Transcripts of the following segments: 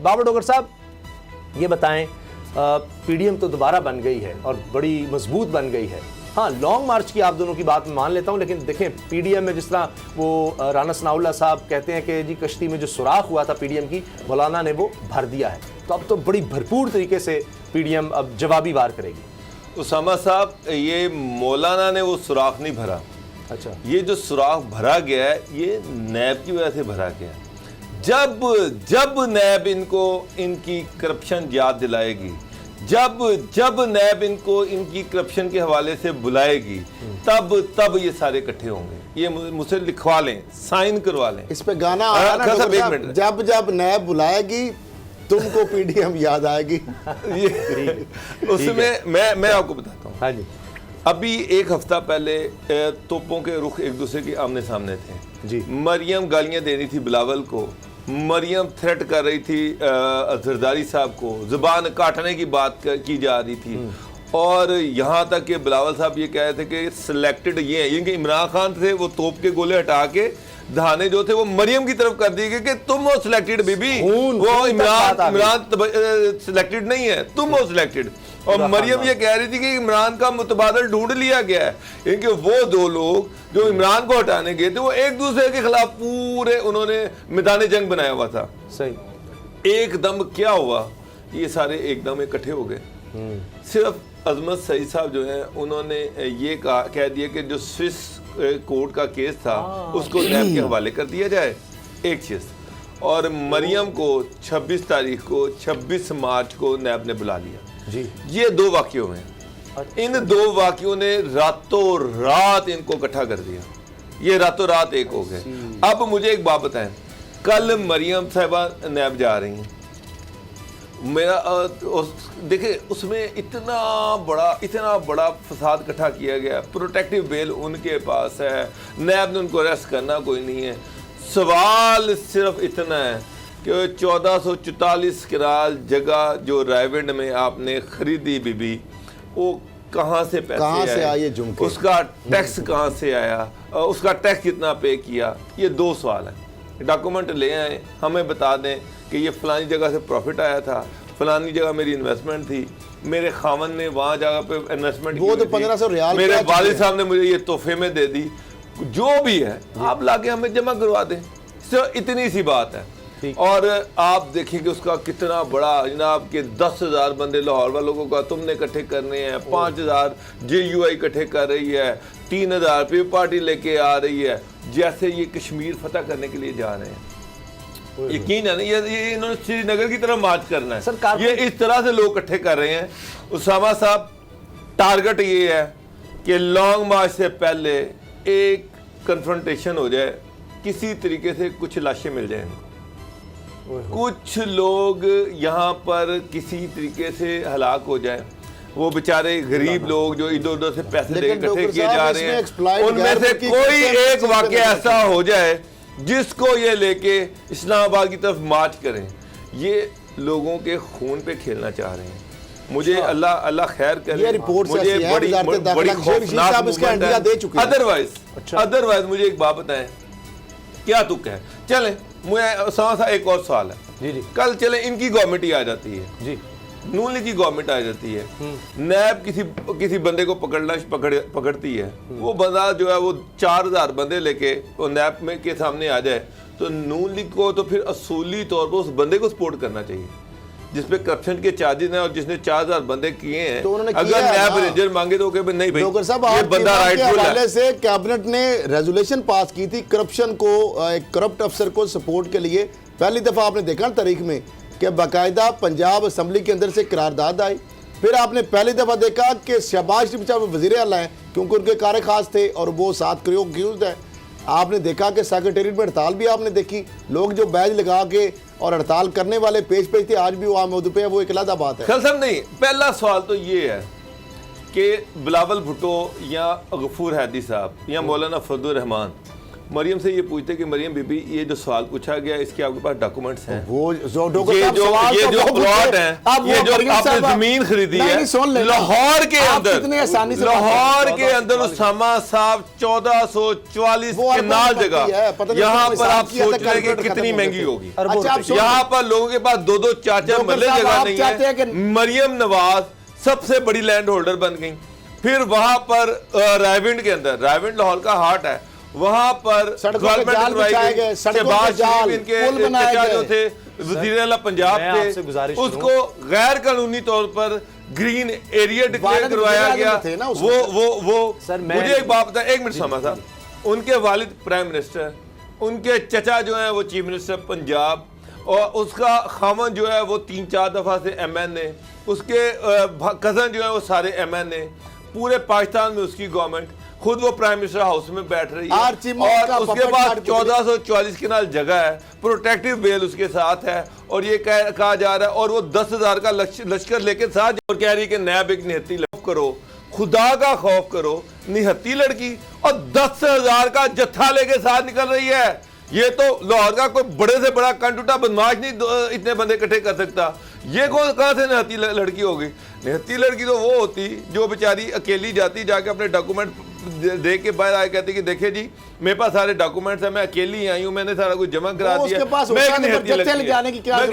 बाबर डोगर साहब, ये बताएं, पीडीएम तो दोबारा बन गई है और बड़ी मजबूत बन गई है। हाँ, लॉन्ग मार्च की आप दोनों की बात मैं मान लेता हूँ, लेकिन देखें पीडीएम में जिस तरह वो राना सनाउल्लाह साहब कहते हैं कि जी कश्ती में जो सुराख हुआ था पीडीएम की, मौलाना ने वो भर दिया है, तो अब तो बड़ी भरपूर तरीके से पीडीएम अब जवाबी वार करेगी। उसामा साहब, ये मौलाना ने वो सुराख नहीं भरा। अच्छा, ये जो सुराख भरा गया है ये नैब की वजह से भरा गया है। जब नैब इनको इनकी करप्शन याद दिलाएगी, जब नैब इनको इनकी करप्शन के हवाले से बुलाएगी, तब ये सारे इकट्ठे होंगे। ये मुझसे लिखवा लें, साइन करवा लें। इस पे गाना आया ना डॉक्टर साहब, जब नैब बुलाएगी तुमको पीडीएम याद आएगी। उसमें मैं आपको बताता हूँ। हाँ जी, अभी एक हफ्ता पहले तोपों के रुख एक दूसरे के आमने सामने थे जी। मरियम गालियां दे रही थी बिलावल को, मरियम थ्रेट कर रही थी जरदारी साहब को, जुबान काटने की बात की जा रही थी, और यहाँ तक कि बिलावल साहब ये कह रहे थे कि सिलेक्टेड ये है, ये इमरान खान थे वो तोप के गोले हटा के धाने जो थे वो मरियम की तरफ कर दिए कि तुम हो सिलेक्टेड बीबी, वो इमरान सिलेक्टेड नहीं है, तुम हो सिलेक्टेड। और मरियम ये कह रही थी कि इमरान का मुतबादल ढूंढ लिया गया है, क्योंकि वो दो लोग जो इमरान को हटाने गए थे वो एक दूसरे के खिलाफ पूरे उन्होंने मैदान जंग बनाया हुआ था। सही। एकदम क्या हुआ, ये सारे एकदम इकट्ठे हो गए। सिर्फ अजमत सईद साहब जो हैं उन्होंने ये कह दिया कि जो स्विस कोर्ट का केस था उसको नैब के हवाले कर दिया जाए, एक चीज़। और मरियम को 26 तारीख को 26 मार्च को नैब ने बुला लिया जी। ये दो वाक़ियों में, इन दो वाक़ियों ने रातों रात इनको इकट्ठा कर दिया, ये रातों रात एक हो गए। अब मुझे एक बात बताएं, कल मरियम साहिबा नैब जा रही हैं, मेरा देखिए उसमें इतना बड़ा फसाद इकट्ठा किया गया, प्रोटेक्टिव बेल उनके पास है, नैब ने उनको अरेस्ट करना कोई नहीं है। सवाल सिर्फ इतना है कि 1444 किराल जगह जो रायविंड में आपने खरीदी बीबी, वो कहाँ से पैसे आए, उसका टैक्स कहाँ से आया, उसका टैक्स कितना पे किया, ये दो सवाल हैं। डॉक्यूमेंट ले आए, हमें बता दें कि ये फलानी जगह से प्रॉफिट आया था, फलानी जगह मेरी इन्वेस्टमेंट थी, मेरे खावन ने वहाँ जगह पे इन्वेस्टमेंट वो तो 1500 रियाल, मेरे वालिद साहब ने मुझे ये तोहफे में दे दी, जो भी है आप लाके हमें जमा करवा दें, सिर्फ इतनी सी बात है। और आप देखिए कि उसका कितना बड़ा, जनाब के 10,000 बंदे लाहौर वालों को का तुमने इकट्ठे करने हैं, 5,000 JUI इकट्ठे कर रही है, 3,000 पे पार्टी लेके आ रही है, जैसे ये कश्मीर फतह करने के लिए जा रहे हैं। यकीन है ना, ये इन्होंने श्रीनगर की तरफ मार्च करना है, ये इस तरह से लोग इकट्ठे कर रहे हैं। उसामा साहब, टारगेट ये है कि लॉन्ग मार्च से पहले एक कन्फ्रंटेशन हो जाए, किसी तरीके से कुछ लाशें मिल जाएं, कुछ लोग यहाँ पर किसी तरीके से हलाक हो जाए, वो बेचारे गरीब लोग जो इधर उधर से पैसे लेके इकट्ठे किए जा रहे हैं, उनमें से कोई एक वाकया ऐसा हो जाए जिसको ये लेके इस्लामाबाद की तरफ मार्च करें। ये लोगों के खून पे खेलना चाह रहे हैं। मुझे अल्लाह खैर करे, मुझे बड़ी खौफनाक, अदरवाइज मुझे एक बात बताएं, क्या तुक है। चले मुझे सा एक और सवाल है जी। कल चले इनकी गवर्नमेंट ही आ जाती है जी, नून लीग की गवर्नमेंट आ जाती है, नैब किसी बंदे को पकड़ती है, वो बंदा जो है वो 4,000 बंदे लेके वो नैब में के सामने आ जाए, तो नून लीग को तो फिर असूली तौर पर उस बंदे को सपोर्ट करना चाहिए जिसपे करप्शन के चार्जेस हैं और जिसने 4,000 बंदे किए हैं। तो अगर नैब रेंजर मांगे तो नहीं भाई, ये बंदा राइटफुल है। से कैबिनेट ने रेजोल्यूशन पास की थी करप्शन को, एक करप्ट अफसर को सपोर्ट के लिए। पहली दफा आपने देखा तारीख में कि बाकायदा पंजाब असम्बली के अंदर से करारदाद आई। फिर आपने पहली दफा देखा कि शहबाज शरीफ साहब वज़ीर आला हैं क्योंकि उनके कार खास थे और वो 7 करोड़ यूज है। आपने देखा कि सेक्रेटेरिएट में हड़ताल भी आपने देखी, लोग जो बैज लगा के और हड़ताल करने वाले पेश थे, आज भी वो आम मुद्दे पे है, वो एक अलग बात है। खलसम नहीं, पहला सवाल तो ये है कि बिलावल भुट्टो या गफूर हैदी साहब या मौलाना फजलुर रहमान, मरियम से ये पूछते कि मरियम बीबी ये जो सवाल पूछा गया इसके आपके पास डॉक्यूमेंट्स हैं? वो जो ये जो प्लॉट है, ये जो आपने जमीन खरीदी है लाहौर के अंदर, लाहौर के अंदर उसामा साहब 1444 केनाल जगह, यहाँ पर आप सोच रहे हैं कि कितनी महंगी होगी। यहाँ पर लोगों के पास 2-2 4-4 मरले जगह नहीं है। मरियम नवाज सबसे बड़ी लैंड होल्डर बन गई। फिर वहां पर रायविंड के अंदर, रायविंड लाहौर का हार्ट है, वहां पर शहबाज शरीफ इनके चचा जो थे वजीर आला पंजाब थे, उसको गैर कानूनी तौर पर ग्रीन एरिया डिक्लेयर करवाया गया। वो मुझे एक बात बताएं, 1 मिनट समा साहब, उनके वालिद प्राइम मिनिस्टर, उनके चचा जो है वो चीफ मिनिस्टर पंजाब, और उसका खामन जो है वो 3-4 दफा से MNA, उसके कजन जो है वो सारे MNA, पूरे पाकिस्तान में उसकी गवर्नमेंट, खुद वो प्राइम मिनिस्टर हाउस में बैठ रही है, और उसके बाद 1444 केनाल जगह है, प्रोटेक्टिव बेल उसके साथ है, और ये कहा जा रहा है, और वो 10,000 का लश्कर लेके साथ और कह रही है कि नैब एक निहत्ती खौफ करो, खुदा का खौफ करो, निहत्ती लड़की, और 10,000 का जत्था लेके साथ निकल रही है। ये तो लाहौर का कोई बड़े से बड़ा कंटूटा बदमाश नहीं इतने बंदे इकट्ठे कर सकता। ये कहाँ से निहत्ती लड़की होगी? निहत्ती लड़की तो वो होती जो बेचारी अकेली जाती, जाके अपने डॉक्यूमेंट दे के बाहर आए, कहती कि देखिए जी मेरे पास सारे डॉक्यूमेंट्स हैं, मैं अकेली आई हूँ, मैंने सारा कुछ जमा करा दिया।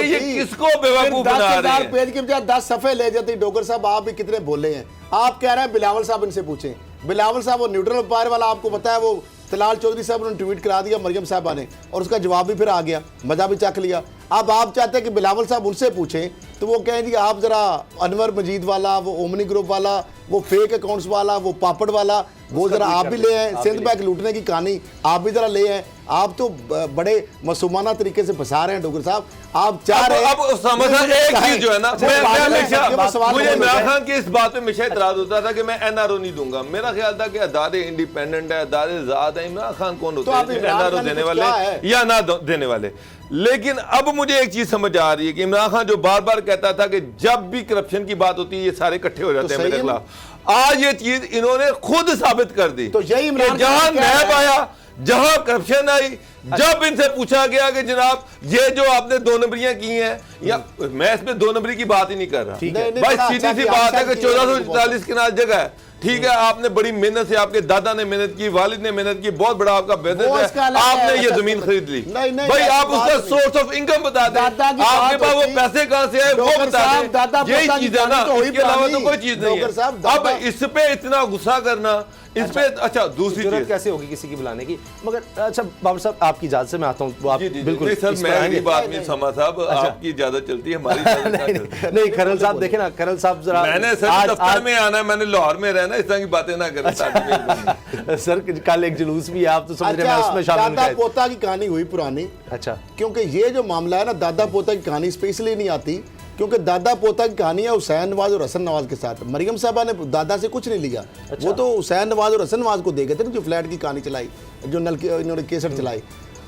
ये किसको बेवकूफ बना रही है? पेज के बजाय 10 सफे ले जाती। डोगर साहब आप भी कितने बोले हैं। आप कह रहे हैं बिलावल साहब इनसे पूछें। बिलावल साहब वो न्यूट्रल अंपायर वाला आपको पता है, वो तलाल चौधरी साहब ने ट्वीट करा दिया मरियम साहबा ने, और उसका जवाब भी फिर आ गया, मजा भी चख लिया। अब आप चाहते हैं कि बिलावल साहब उनसे पूछें, तो वो कहें जी आप जरा अनवर मजीद वाला, वो ओमनी ग्रुप वाला, वो फेक अकाउंट्स वाला, वो पापड़ वाला, वो जरा आप भी ले आए। सिंध बैंक लूटने की कहानी आप भी जरा ले आए। आप तो बड़े मासूमाना तरीके से फंसा रहे हैं डोगर साहब। आप चाह रहे हैं अब समझ एक चीज जो है ना, मुझे इमरान खान की इस बात पे हमेशा इतराज होता था कि मैं NRO नहीं दूंगा। मेरा ख्याल था कि अदारे इंडिपेंडेंट है, अदारे आजाद है, इमरान खान कौन होते हैं NRO देने वाले या ना देने वाले। लेकिन अब मुझे एक चीज समझ आ रही है कि इमरान खान जो बार बार कहता था कि जब भी करप्शन की बात होती है ये सारे इकट्ठे हो जाते हैं मेरे खिलाफ, आज ये चीज इन्होंने खुद साबित कर दी। तो यही जहां नैब आया, जहां करप्शन आई, जब इनसे पूछा गया कि जनाब ये जो आपने 2 नंबरियां की हैं, या मैं इसमें 2 नंबरी की बात ही नहीं कर रहा भाई, सीधी सी बात है कि 1444 केनाल जगह है, ठीक है, आपने बड़ी मेहनत से, आपके दादा ने मेहनत की, वालिद ने मेहनत की, बहुत बड़ा आपका बिजनेस है, आपने ये जमीन खरीद ली। भाई आप उसका सोर्स ऑफ इनकम बता दें, आपके पास वो पैसे कहां से आए वो बता दें। यही चीज है ना, इसके अलावा तो कोई चीज नहीं है। अब इस पे इतना गुस्सा करना, इस पे अच्छा दूसरी चीज कैसे होगी किसी की बुलाने की? मगर अच्छा बाबर साहब आपकी इजाजत से मैं आता हूँ, आप बिल्कुल सर मेरी बात नहीं समा साहब, आपकी इजाजत चलती है, हमारी नहीं खरल साहब देखे ना, खरल साहब जरा मैंने सर दफ्तर में आना है, मैंने लाहौर में रहना, इस तरह की बातें ना करें सर। कल एक जुलूस भी है, आप तो समझ रहे हैं, उसमें शामिल दादा पोता की कहानी हुई पुरानी। अच्छा, क्योंकि ये जो मामला है ना, दादा पोता की कहानी स्पेशली नहीं आती, क्योंकि दादा पोता की कहानी है हुसैन नवाज और हसन नवाज के साथ। मरियम साहबा ने दादा से कुछ नहीं लिया। वो तो हुसैन नवाज और हसन नवाज को दे गए थे ना, जो फ्लैट की कहानी चलाई, जो नल की इन्होंने केसर चलाई।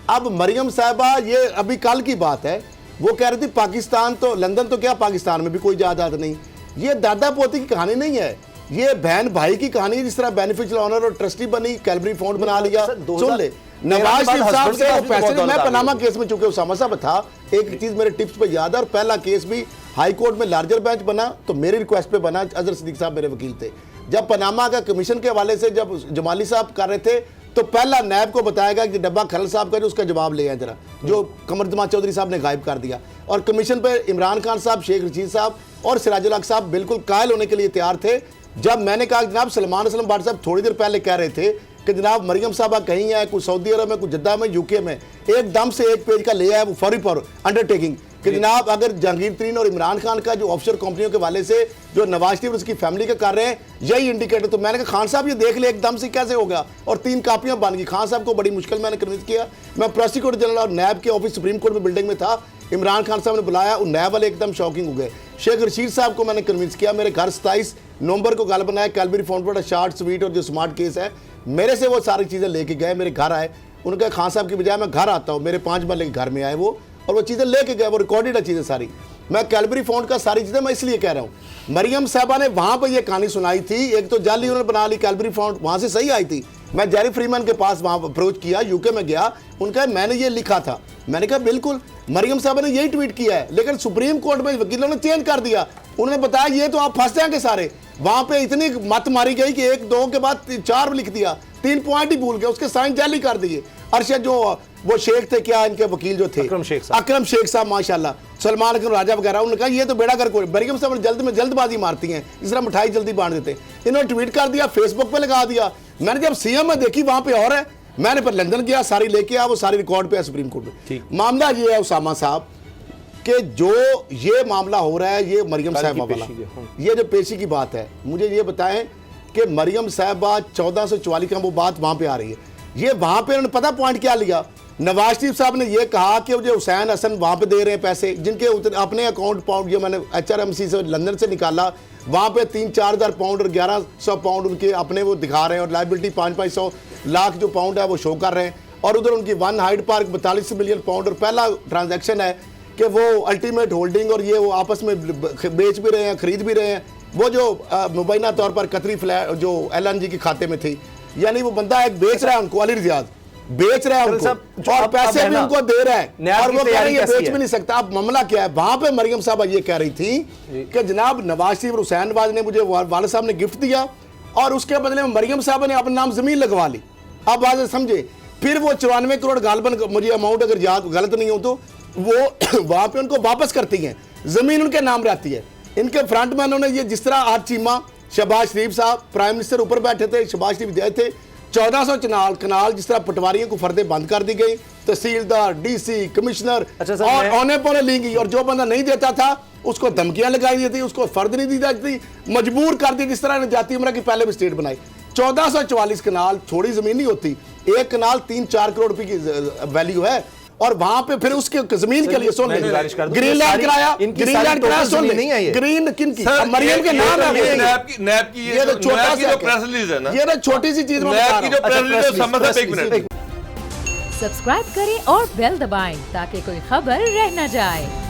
अब मरियम साहबा, ये अभी कल की बात है, वो कह रही थी पाकिस्तान तो लंदन तो क्या, पाकिस्तान में भी कोई जायदाद नहीं। ये दादा पोते की कहानी नहीं है, ये बहन भाई की कहानी है। जिस तरह बेनिफिशियल ऑनर और ट्रस्टी बनी, कैलबरी फंड बना लिया। सुन ले, नवाज शरीफ साहब से पैसे, मैं पनामा केस में चूंकि उसामा साहब था, एक चीज मेरे टिप्स पे याद है, और पहला केस भी हाई कोर्ट में लार्जर बेंच बना तो मेरी रिक्वेस्ट पे बना, अजहर सिद्दीक साहब मेरे वकील थे। जब पनामा का कमीशन के हवाले से जब जमाली साहब कर रहे थे, तो पहला नैब को बताया कि डब्बा खरल साहब का जो उसका जवाब ले आए जरा, जो कमर जमान चौधरी साहब ने गायब कर दिया। और कमीशन पे इमरान खान साहब, शेख रशीद साहब और सिराजुल हक साहब बिल्कुल कायल होने के लिए तैयार थे। जब मैंने कहा जनाब सलमान असलम भट्ट साहब थोड़ी देर पहले कह रहे थे कि जनाब मरियम साहबा कहीं है, कुछ सऊदी अरब में, कुछ जद्दा में, यूके में, एकदम से 1 पेज का ले आया वो फौरी पर अंडरटेकिंग कि जनाब अगर जहांगीर तरीन और इमरान खान का जो ऑफशोर कंपनियों के वाले से जो नवाज शरीफ उसकी फैमिली का कर रहे हैं, यही इंडिकेटर। तो मैंने कहा खान साहब ये देख ले एकदम से कैसे होगा, और 3 कापियां बन गई। खान साहब को बड़ी मुश्किल मैंने कन्विंस किया। मैं प्रोसिक्यूटर जनरल और नैब के ऑफिस सुप्रीम कोर्ट में बिल्डिंग में था, इमरान खान साहब ने बुलाया, और नैब वाले एकदम शॉकिंग हो गए। शेख रशीद साहब को मैंने कन्विंस किया, मेरे घर 27 नवंबर को गाल बनाया, कैलबरी फाउंड पर शार्ट स्वीट और जो स्मार्ट केस है, मेरे से वो सारी चीज़ें लेके गए, मेरे घर आए। उनका खान साहब की बजाय मैं घर आता हूँ, मेरे 5 महल्ले के घर में आए वो, और वो चीज़ें लेके गए, वो रिकॉर्डेड है चीज़ें सारी। मैं कैलबरी फाउंड का सारी चीज़ें मैं इसलिए कह रहा हूँ, मरियम साहबा ने वहाँ पर ये कहानी सुनाई थी। एक तो जाली उन्होंने बना ली कैलबरी फाउंड, वहाँ से सही आई थी, मैं जेरी फ्रीमैन के पास वहां अप्रोच किया, यूके में गया, उनका मैंने ये लिखा था। मैंने कहा बिल्कुल मरियम साहब ने यही ट्वीट किया है, लेकिन सुप्रीम कोर्ट में वकीलों ने चेंज कर दिया। उन्होंने बताया ये तो आप फंस जाएंगे सारे। वहां पे इतनी मत मारी गई कि 1 2 के बाद 4 लिख दिया, 3 पॉइंट ही भूल गए, उसके साइन जाली कर दिए। अरशद जो वो शेख थे, क्या इनके वकील जो थे, अकरम शेख साहब माशाल्लाह, सलमान अकरम राजा वगैरह, उन्होंने कहा ये तो बेड़ा कर कोई। मरियम साहब ने जल्द में जल्दबाजी मारती हैं, इस तरह मिठाई जल्दी बांट देते। इन्होंने ट्वीट कर दिया, फेसबुक पे लगा दिया। मैंने जब सीएम में देखी वहां पे और है, मैंने फिर लंदन गया, सारी लेके आया, वो सारी रिकॉर्ड पे है सुप्रीम कोर्ट में। मामला ये है उसामा साहब कि जो ये मामला हो रहा है, ये मरियम साहबा वाला, ये जो पेशी की बात है, मुझे ये बताएं कि मरियम साहबा 1444 का वो बात वहां पे आ रही है, ये वहां पे उन्होंने पता पॉइंट क्या लिया? नवाज शरीफ साहब ने ये कहा कि जो हुसैन हसन वहां पे दे रहे हैं पैसे, जिनके अपने अकाउंट पाउंड, जो मैंने HRMC से लंदन से निकाला, वहां पे 3-4 हज़ार पाउंड और 1100 पाउंड उनके अपने वो दिखा रहे हैं, और लाइबिलिटी 500 लाख जो पाउंड है वो शो कर रहे हैं। और उधर उनकी 1 हाइड पार्क 42 मिलियन पाउंड, और पहला ट्रांजैक्शन है कि वो अल्टीमेट होल्डिंग, और ये वो आपस में बेच भी रहे हैं, खरीद भी रहे हैं। वो जो मुबैना तौर पर कतरी फ्लैट जो LNG के खाते में थी, यानी वो बंदा एक बेच रहा है उनको, अली रियाज बेच रहा है उनको, और पैसे भी उनको दे रहा है, और वो कह रही है बेच भी नहीं सकता। अब मामला क्या है? वहां पे मरियम साहबा ये कह रही थी कि जनाब नवाज शरीफ और हुसैन नवाज ने मुझे वालिद साहब ने गिफ्ट दिया, और उसके बदले में मरियम साहबा ने अपना नाम जमीन लगवा ली। आप बात समझे? फिर वो 94 करोड़ गालबन, मुझे अमाउंट अगर याद गलत नहीं हो तो, वो वहां पे उनको वापस करती हैं, जमीन उनके नाम रहती है। इनके फ्रंटमैनों ने ये जिस तरह आज चीमा शहबाज शरीफ साहब प्राइम मिनिस्टर ऊपर बैठे थे, शहबाज शरीफ गए थे, 1400 कनाल जिस तरह पटवारियों को फर्दे बंद कर दी गई, तहसीलदार, DC, कमिश्नर, और औने पौने ली गई, और जो बंदा नहीं देता था उसको धमकियां लगाई दी थी, उसको फर्द नहीं दी जाती, मजबूर कर दी, जिस तरह जाती उम्र की पहले भी स्टेट बनाई। 1444 कनाल थोड़ी जमीन नहीं होती, 1 कनाल 3-4 करोड़ रुपए की वैल्यू है, और वहां पे फिर उसके जमीन के लिए सुन ग्रीनलैंड कराया, ग्रीनलैंड कराया, सुन ग्रीन किन की? मरियम के नाम है। नैब की ये छोटा सा प्रेस रिलीज है ना, ये ना छोटी सी चीज, नैब की जो प्रेस रिलीज है, समझ सकते 1 मिनट। सब्सक्राइब करें और बेल दबाएं ताकि कोई खबर रह न जाए।